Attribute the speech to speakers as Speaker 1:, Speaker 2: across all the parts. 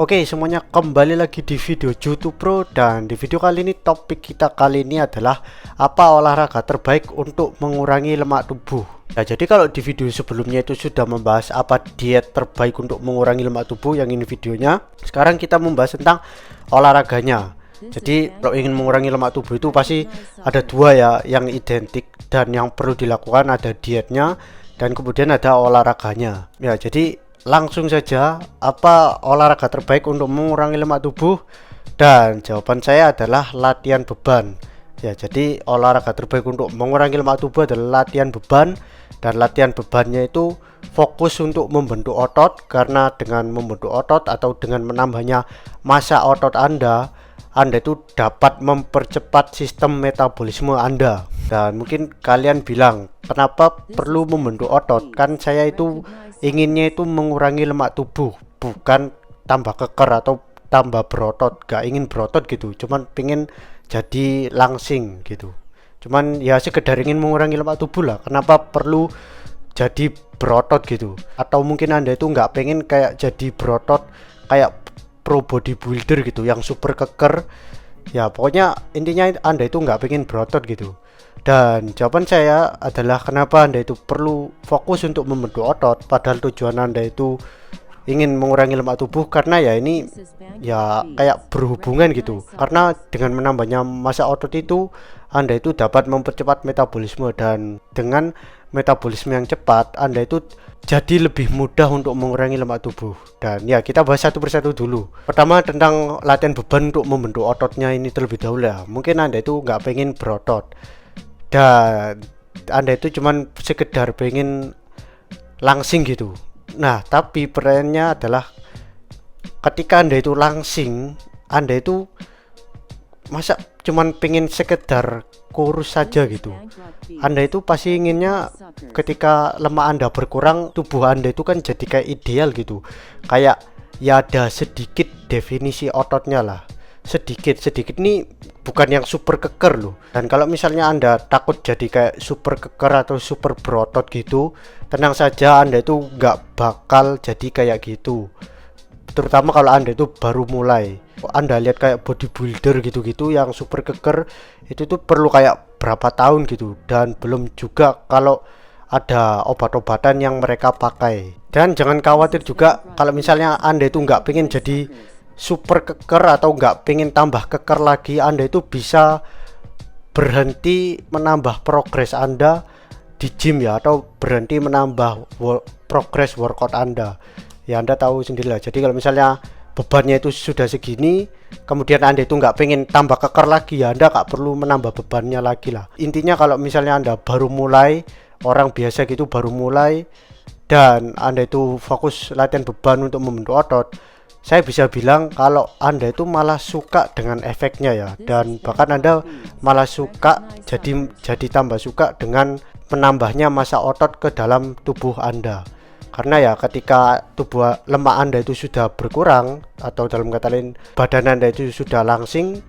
Speaker 1: Oke, semuanya kembali lagi di video YouTube Pro, dan di video kali ini topik kita kali ini adalah apa olahraga terbaik untuk mengurangi lemak tubuh. Nah, jadi kalau di video sebelumnya itu sudah membahas apa diet terbaik untuk mengurangi lemak tubuh, yang ini videonya. Sekarang kita membahas tentang olahraganya. Jadi kalau ingin mengurangi lemak tubuh itu pasti ada dua ya yang identik dan yang perlu dilakukan, ada dietnya dan kemudian ada olahraganya. Ya, jadi langsung saja, apa olahraga terbaik untuk mengurangi lemak tubuh? Dan jawaban saya adalah latihan beban. Ya, jadi olahraga terbaik untuk mengurangi lemak tubuh adalah latihan beban, dan latihan bebannya itu fokus untuk membentuk otot, karena dengan membentuk otot atau dengan menambahnya massa otot Anda itu dapat mempercepat sistem metabolisme Anda. Dan mungkin kalian bilang, kenapa perlu membentuk otot? Kan saya itu inginnya itu mengurangi lemak tubuh, bukan tambah keker atau tambah berotot. Gak ingin berotot gitu, cuman pengen jadi langsing gitu. Cuman ya sekedar ingin mengurangi lemak tubuh lah. Kenapa perlu jadi berotot gitu? Atau mungkin Anda itu nggak pengen kayak jadi berotot kayak pro bodybuilder gitu, yang super keker. Ya pokoknya intinya Anda itu nggak pengen berotot gitu. Dan jawaban saya adalah kenapa Anda itu perlu fokus untuk membentuk otot, padahal tujuan Anda itu ingin mengurangi lemak tubuh, karena ya ini ya kayak berhubungan gitu. Karena dengan menambahnya massa otot itu Anda itu dapat mempercepat metabolisme, dan dengan metabolisme yang cepat Anda itu jadi lebih mudah untuk mengurangi lemak tubuh. Dan ya kita bahas satu persatu dulu. Pertama tentang latihan beban untuk membentuk ototnya ini terlebih dahulu ya. Mungkin Anda itu nggak pengen berotot dan Anda itu cuman sekedar pengen langsing gitu. Nah, tapi pertanyaannya adalah, ketika Anda itu langsing, Anda itu masa cuman pengen sekedar kurus saja gitu? Anda itu pasti inginnya ketika lemak Anda berkurang, tubuh Anda itu kan jadi kayak ideal gitu. Kayak ya ada sedikit definisi ototnya lah. Sedikit nih, bukan yang super keker loh. Dan kalau misalnya Anda takut jadi kayak super keker atau super berotot gitu, tenang saja, Anda itu nggak bakal jadi kayak gitu. Terutama kalau Anda itu baru mulai. Anda lihat kayak bodybuilder gitu-gitu yang super keker, itu tuh perlu kayak berapa tahun gitu, dan belum juga kalau ada obat-obatan yang mereka pakai. Dan jangan khawatir juga kalau misalnya Anda itu nggak pengen jadi super keker atau nggak pengen tambah keker lagi, Anda itu bisa berhenti menambah progres Anda di gym ya, atau berhenti menambah progres workout Anda. Ya Anda tahu sendiri lah. Jadi kalau misalnya bebannya itu sudah segini, kemudian Anda itu nggak pengen tambah keker lagi, ya Anda nggak perlu menambah bebannya lagi lah. Intinya kalau misalnya Anda baru mulai, orang biasa gitu baru mulai, dan Anda itu fokus latihan beban untuk membentuk otot, saya bisa bilang kalau Anda itu malah suka dengan efeknya ya, dan bahkan Anda malah suka jadi tambah suka dengan menambahnya massa otot ke dalam tubuh Anda. Karena ya ketika tubuh lemak Anda itu sudah berkurang, atau dalam kata lain badan Anda itu sudah langsing,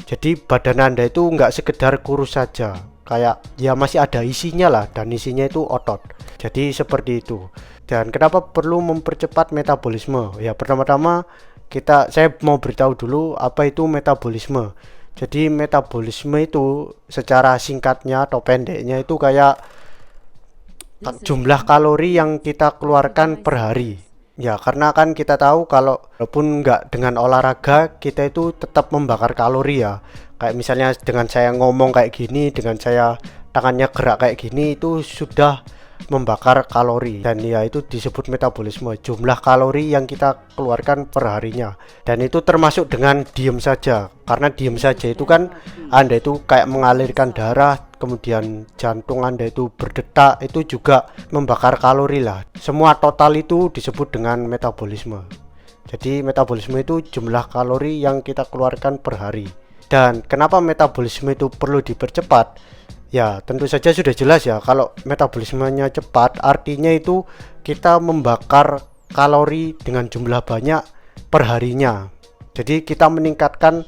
Speaker 1: jadi badan Anda itu nggak sekedar kurus saja, kayak ya masih ada isinya lah, dan isinya itu otot. Jadi seperti itu. Dan kenapa perlu mempercepat metabolisme? Ya pertama-tama saya mau beritahu dulu apa itu metabolisme. Jadi metabolisme itu secara singkatnya atau pendeknya itu kayak jumlah kalori yang kita keluarkan per hari. Ya karena kan kita tahu kalau walaupun nggak dengan olahraga, kita itu tetap membakar kalori ya. Kayak misalnya dengan saya ngomong kayak gini, dengan saya tangannya gerak kayak gini, itu sudah membakar kalori, dan ya itu disebut metabolisme, jumlah kalori yang kita keluarkan per harinya. Dan itu termasuk dengan diem saja, karena diem saja itu kan Anda itu kayak mengalirkan darah, kemudian jantung Anda itu berdetak, itu juga membakar kalori lah. Semua total itu disebut dengan metabolisme. Jadi metabolisme itu jumlah kalori yang kita keluarkan per hari. Dan kenapa metabolisme itu perlu dipercepat? Ya tentu saja sudah jelas ya, kalau metabolismenya cepat artinya itu kita membakar kalori dengan jumlah banyak per harinya. Jadi kita meningkatkan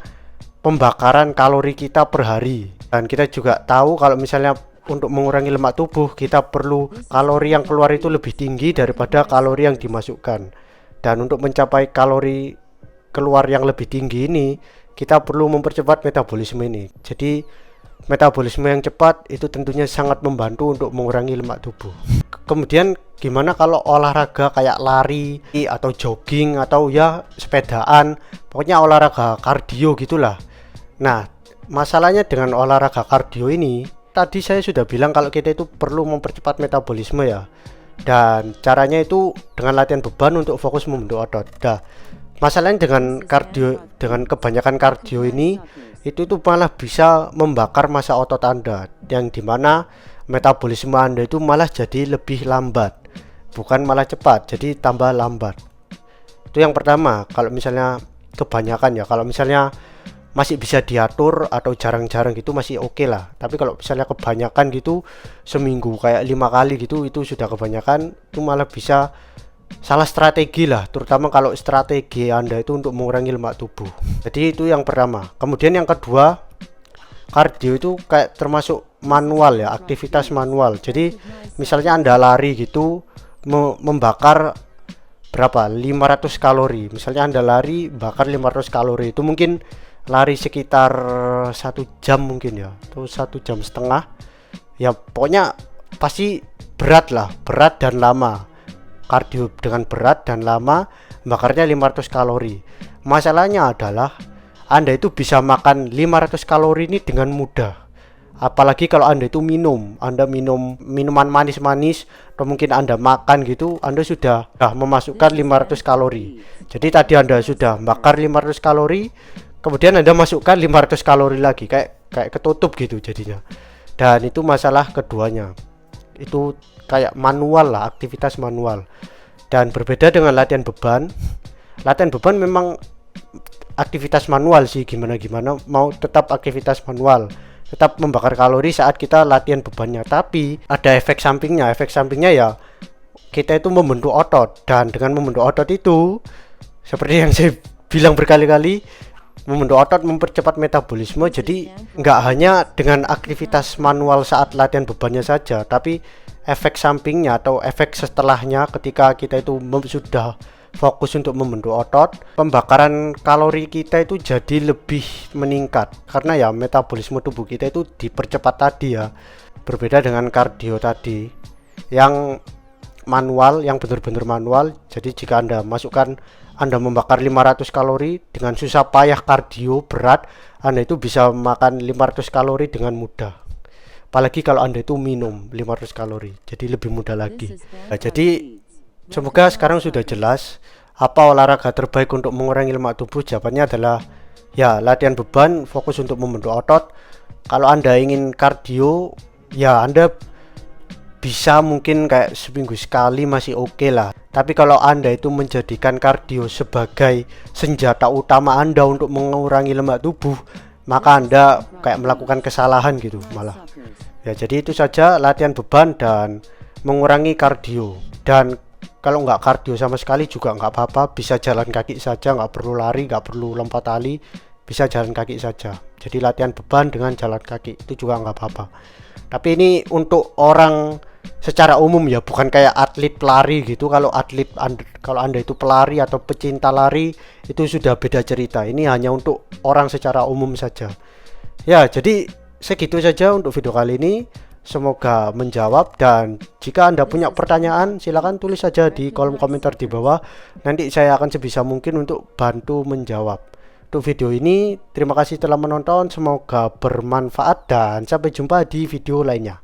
Speaker 1: pembakaran kalori kita per hari. Dan kita juga tahu kalau misalnya untuk mengurangi lemak tubuh, kita perlu kalori yang keluar itu lebih tinggi daripada kalori yang dimasukkan. Dan untuk mencapai kalori keluar yang lebih tinggi ini, kita perlu mempercepat metabolisme ini. Jadi metabolisme yang cepat itu tentunya sangat membantu untuk mengurangi lemak tubuh. Kemudian gimana kalau olahraga kayak lari atau jogging atau ya sepedaan, pokoknya olahraga kardio gitulah. Nah, masalahnya dengan olahraga kardio ini, tadi saya sudah bilang kalau kita itu perlu mempercepat metabolisme ya. Dan caranya itu dengan latihan beban untuk fokus membentuk otot. Nah, masalahnya dengan kardio, dengan kebanyakan kardio ini, itu tuh malah bisa membakar massa otot Anda, yang dimana metabolisme Anda itu malah jadi lebih lambat, bukan malah cepat, jadi tambah lambat. Itu yang pertama. Kalau misalnya kebanyakan ya, kalau misalnya masih bisa diatur atau jarang-jarang gitu masih oke lah. Tapi kalau misalnya kebanyakan gitu, seminggu kayak 5 kali gitu, itu sudah kebanyakan, itu malah bisa salah strategi lah, terutama kalau strategi Anda itu untuk mengurangi lemak tubuh. Jadi itu yang pertama. Kemudian yang kedua, kardio itu kayak termasuk manual ya, aktivitas manual. Jadi misalnya Anda lari gitu, membakar berapa, 500 kalori. Misalnya Anda lari bakar 500 kalori, itu mungkin lari sekitar 1 jam mungkin ya, atau 1,5 jam ya. Pokoknya pasti berat lah, berat dan lama. Kardio dengan berat dan lama, bakarnya 500 kalori. Masalahnya adalah Anda itu bisa makan 500 kalori ini dengan mudah. Apalagi kalau Anda itu Anda minum minuman manis-manis, atau mungkin Anda makan gitu, Anda sudah memasukkan 500 kalori. Jadi tadi Anda sudah bakar 500 kalori, kemudian Anda masukkan 500 kalori lagi, kayak ketutup gitu jadinya. Dan itu masalah keduanya. Itu kayak manual lah, aktivitas manual. Dan berbeda dengan latihan beban. Latihan beban memang aktivitas manual sih, gimana mau tetap aktivitas manual, tetap membakar kalori saat kita latihan bebannya. Tapi ada efek sampingnya. Efek sampingnya ya kita itu membentuk otot, dan dengan membentuk otot itu seperti yang saya bilang berkali-kali, membentuk otot mempercepat metabolisme. Jadi nggak hanya dengan aktivitas manual saat latihan bebannya saja, tapi efek sampingnya atau efek setelahnya ketika kita itu sudah fokus untuk membentuk otot, pembakaran kalori kita itu jadi lebih meningkat karena ya metabolisme tubuh kita itu dipercepat tadi ya. Berbeda dengan kardio tadi yang manual, yang benar-benar manual. Jadi jika Anda membakar 500 kalori dengan susah payah kardio berat, Anda itu bisa makan 500 kalori dengan mudah. Apalagi kalau Anda itu minum 500 kalori, jadi lebih mudah lagi. Nah, jadi semoga sekarang sudah jelas apa olahraga terbaik untuk mengurangi lemak tubuh. Jawabannya adalah ya latihan beban, fokus untuk membentuk otot. Kalau Anda ingin kardio, ya Anda bisa mungkin kayak seminggu sekali masih oke lah. Tapi kalau Anda itu menjadikan kardio sebagai senjata utama Anda untuk mengurangi lemak tubuh, maka Anda kayak melakukan kesalahan gitu malah. Ya, jadi itu saja latihan beban dan mengurangi kardio. Dan kalau nggak kardio sama sekali juga nggak apa-apa, bisa jalan kaki saja, nggak perlu lari, nggak perlu lompat tali, bisa jalan kaki saja. Jadi latihan beban dengan jalan kaki itu juga nggak apa-apa. Tapi ini untuk orang secara umum ya, bukan kayak atlet pelari gitu. Kalau Anda itu pelari atau pecinta lari, itu sudah beda cerita. Ini hanya untuk orang secara umum saja. Ya, jadi segitu saja untuk video kali ini. Semoga menjawab, dan jika Anda punya pertanyaan silahkan tulis saja di kolom komentar di bawah. Nanti saya akan sebisa mungkin untuk bantu menjawab. Untuk video ini terima kasih telah menonton, semoga bermanfaat dan sampai jumpa di video lainnya.